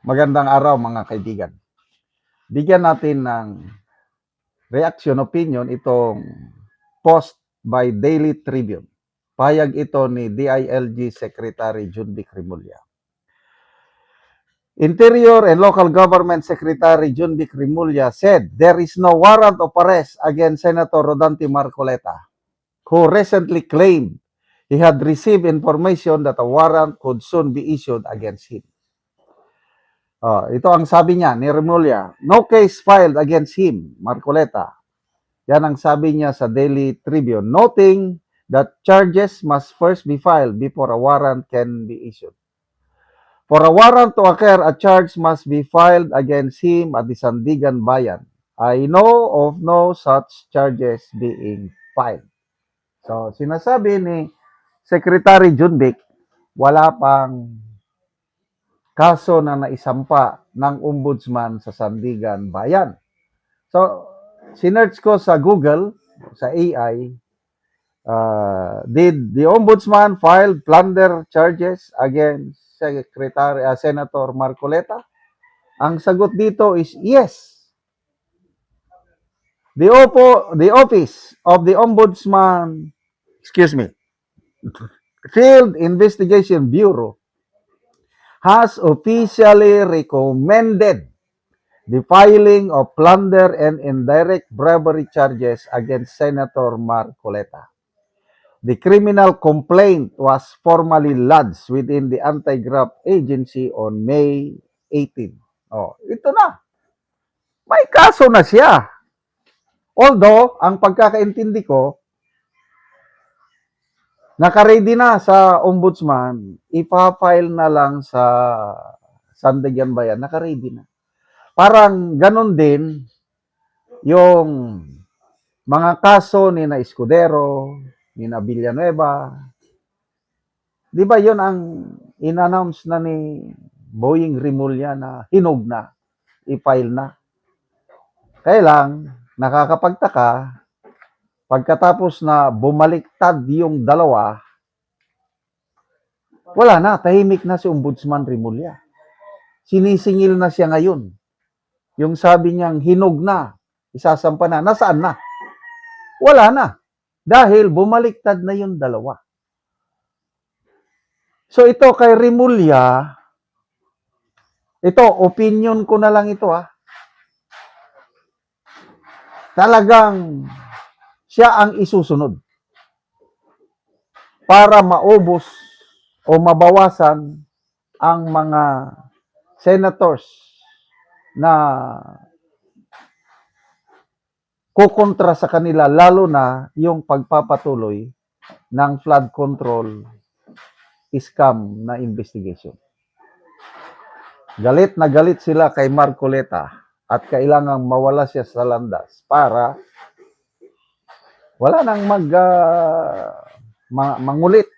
Magandang araw mga kaibigan. Bigyan natin ng reaction opinion itong post by Daily Tribune. Payag ito ni DILG Secretary Jun Vic Rimulya. Interior and Local Government Secretary Jun Vic Rimulya said there is no warrant of arrest against Senator Rodante Marcoleta, who recently claimed he had received information that a warrant could soon be issued against him. Ito ang sabi niya ni Rimulya, no case filed against him, Marcoleta. Yan ang sabi niya sa Daily Tribune, noting that charges must first be filed before a warrant can be issued. For a warrant to occur, a charge must be filed against him at the Sandigan Bayan. I know of no such charges being filed. So, sinasabi ni Secretary Jun Vic, wala pang kaso na naisampa ng ombudsman sa Sandigan Bayan. So, sinerch ko sa Google, sa AI, did the ombudsman file plunder charges against Senator Marcoleta? Ang sagot dito is yes. The office of the ombudsman, Field Investigation Bureau has officially recommended the filing of plunder and indirect bribery charges against Senator Marcoleta. The criminal complaint was formally lodged within the anti-graft agency on May 18. Ito na. May kaso na siya. Although, ang pagkakaintindi ko, naka-ready na sa ombudsman, ipafile na lang sa Sandigan Bayan, naka-ready na. Parang ganun din yung mga kaso ni na Escudero, ni na Villanueva. Di ba yun ang in-announce na ni Boying Rimulya na hinog na, i-file na. Kaya lang, nakakapagtaka, pagkatapos na bumaliktad yung dalawa, wala na, tahimik na si Ombudsman Rimulya. Sinisingil na siya ngayon. Yung sabi niyang hinog na, isasampa na, nasaan na? Wala na. Dahil bumaliktad na yung dalawa. So ito kay Rimulya, ito, opinion ko na lang ito Talagang siya ang isusunod para maubos o mabawasan ang mga senators na kukontra sa kanila, lalo na yung pagpapatuloy ng flood control scam na investigation. Galit na galit sila kay Marcoleta at kailangang mawala siya sa landas para wala nang mangulit.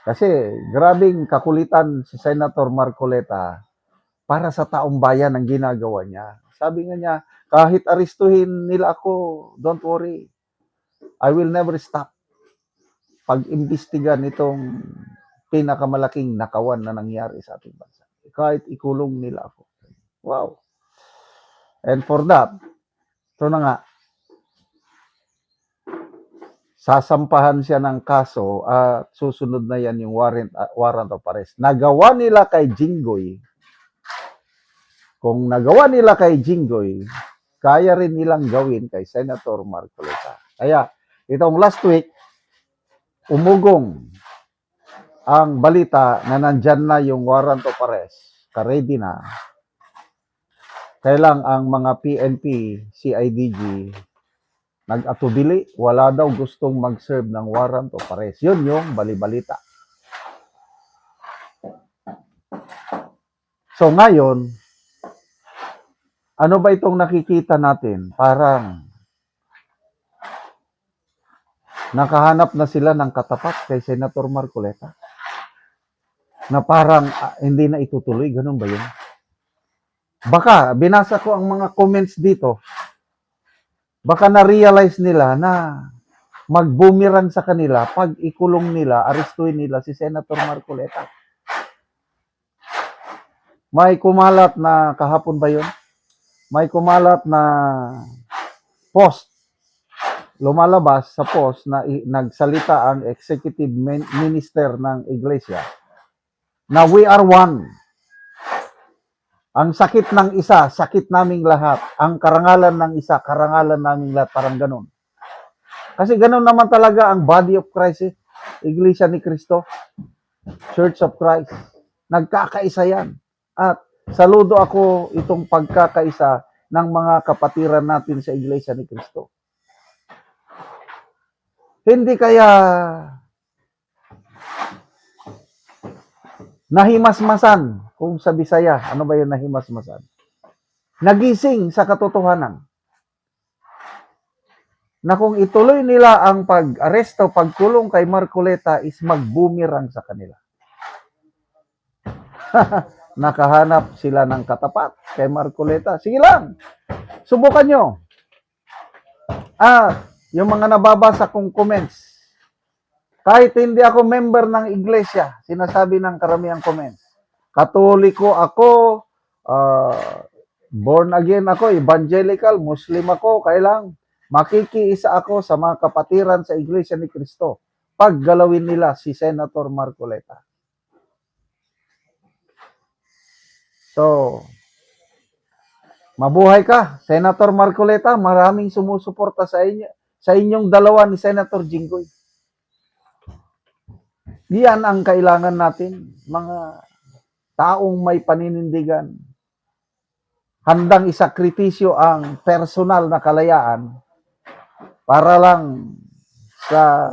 Kasi grabing kakulitan si Senator Marcoleta para sa taong bayan ang ginagawa niya. Sabi nga niya, kahit aristuhin nila ako, don't worry. I will never stop pag-imbestiga nitong pinakamalaking nakawan na nangyari sa ating bansa. Kahit ikulong nila ako. Wow. And for that, ito na nga, sasampahan siya ng kaso at susunod na yan yung warrant of arrest. Nagawa nila kay Jinggoy. Kung nagawa nila kay Jinggoy, kaya rin nilang gawin kay Senator Marcoleta. Kaya, itong last week, umugong ang balita na nandyan na yung warrant of arrest. Ka-ready na. Kailang ang mga PNP, CIDG, nag-atubili, wala daw gustong mag-serve ng warrant of arrest. Yun yung balibalita. So ngayon, ano ba itong nakikita natin? Parang nakahanap na sila ng katapat kay Senator Marcoleta. Na parang hindi na itutuloy, ganun ba yun? Baka, binasa ko ang mga comments dito, baka na-realize nila na mag-boomerang sa kanila pag ikulong nila, arestuin nila si Senator Marcoleta. May kumalat na kahapon ba yun? May kumalat na post, lumalabas sa post na nagsalita ang executive minister ng iglesia na we are one. Ang sakit ng isa, sakit naming lahat. Ang karangalan ng isa, karangalan naming lahat. Parang ganun. Kasi ganun naman talaga ang body of Christ, Iglesia ni Cristo, Church of Christ. Nagkakaisa yan. At saludo ako itong pagkakaisa ng mga kapatiran natin sa Iglesia ni Cristo. Hindi kaya nahimasmasan, kung sa Bisaya, ano ba yung nahimasmasan? Nagising sa katotohanan na kung ituloy nila ang pag-aresto, pagkulong kay Marcoleta is mag-boomerang sa kanila. Nakahanap sila ng katapat kay Marcoleta. Sige lang, subukan nyo. Yung mga nababasa kong comments, kahit hindi ako member ng iglesia, sinasabi ng karamihang comments, Katoliko ako, born again ako, evangelical, Muslim ako, kailang makikiisa ako sa mga kapatiran sa Iglesia ni Cristo pag galawin nila si Senator Marcoleta. So, mabuhay ka, Senator Marcoleta. Maraming sumusuporta sa inyo, sa inyong dalawa ni Senator Jinggoy. Yan ang kailangan natin, mga taong may paninindigan. Handang isakripisyo ang personal na kalayaan para lang sa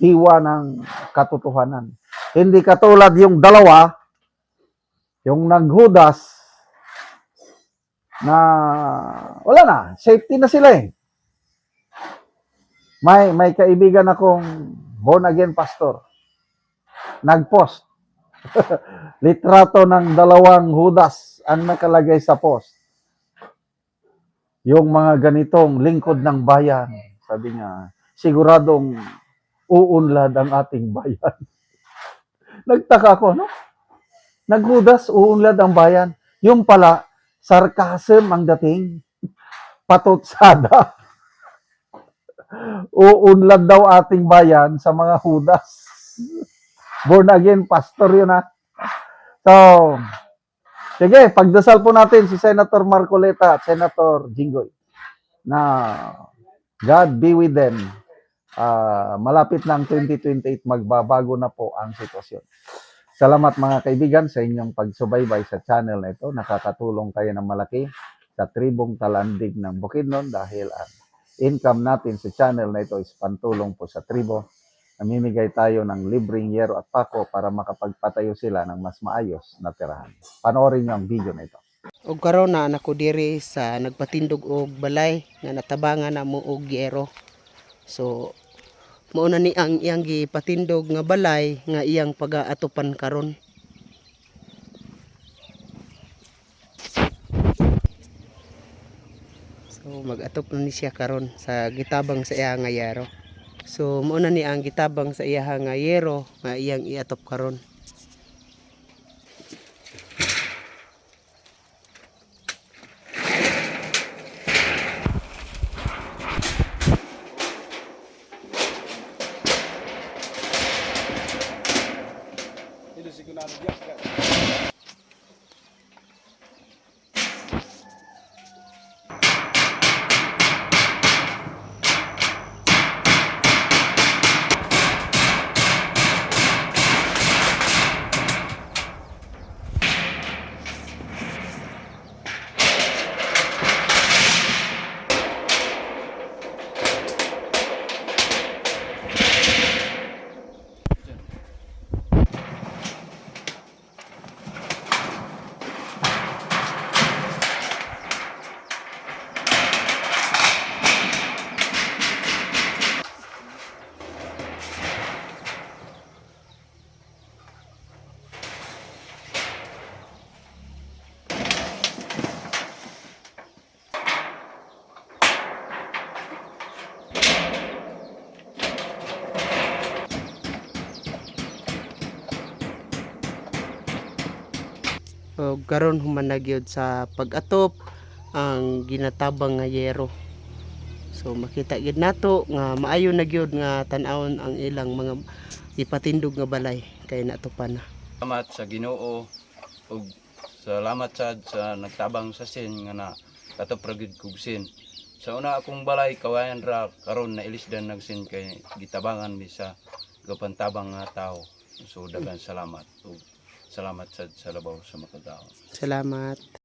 hiwa ng katotohanan. Hindi katulad yung dalawa, yung naghudas, na wala na, safety na sila eh. May kaibigan akong born again pastor, nagpost, litrato ng dalawang hudas ang nakalagay sa post. Yung mga ganitong lingkod ng bayan, sabi niya, siguradong uunlad ang ating bayan. Nagtaka ko, no? Naghudas, uunlad ang bayan. Yung pala, sarcasm ang dating. Patutsada. Uunlad daw ating bayan sa mga hudas. Born again, pastor yun ha. So, sige, pagdasal po natin si Senator Marcoleta at Senator Jinggoy na God be with them. Malapit na ang 2028, magbabago na po ang sitwasyon. Salamat mga kaibigan sa inyong pagsubaybay sa channel na ito. Nakakatulong kayo ng malaki sa tribong talandig ng Bukidnon dahil ang income natin sa channel na ito is pantulong po sa tribo. Namimigay tayo ng libreng yero at pako para makapagpatayo sila ng mas maayos na tirahan. Panoorin niyo ang video na ito. Og karon na anak ko diri sa nagpatindog og balay nga natabangan na mo og yero. So mao na ni ang iyang gipatindog nga balay nga iyang pagaatupan karon. So mag-atop na ni siya karon sa gitabang sa iya nga yero. So mao na ni ang gitabang sa iya nga yero nga iyang iatop karon. O karon human na gyud sa pag-atop ang ginatabang nga yero. So makita gyud nato nga maayo na gyud nga tan-awon ang ilang mga ipatindog nga balay kay natupan na. Salamat sa Ginoo ug salamat sad sa nagtabang sa sin nga na katapragid kog sin. Sa una akong balay kawayan ra karon na ilisdan nagsin kay gitabangan mi sa gapantabang nga tao. So daghang salamat ug salamat sad sa labaw sa makagaon. Salamat.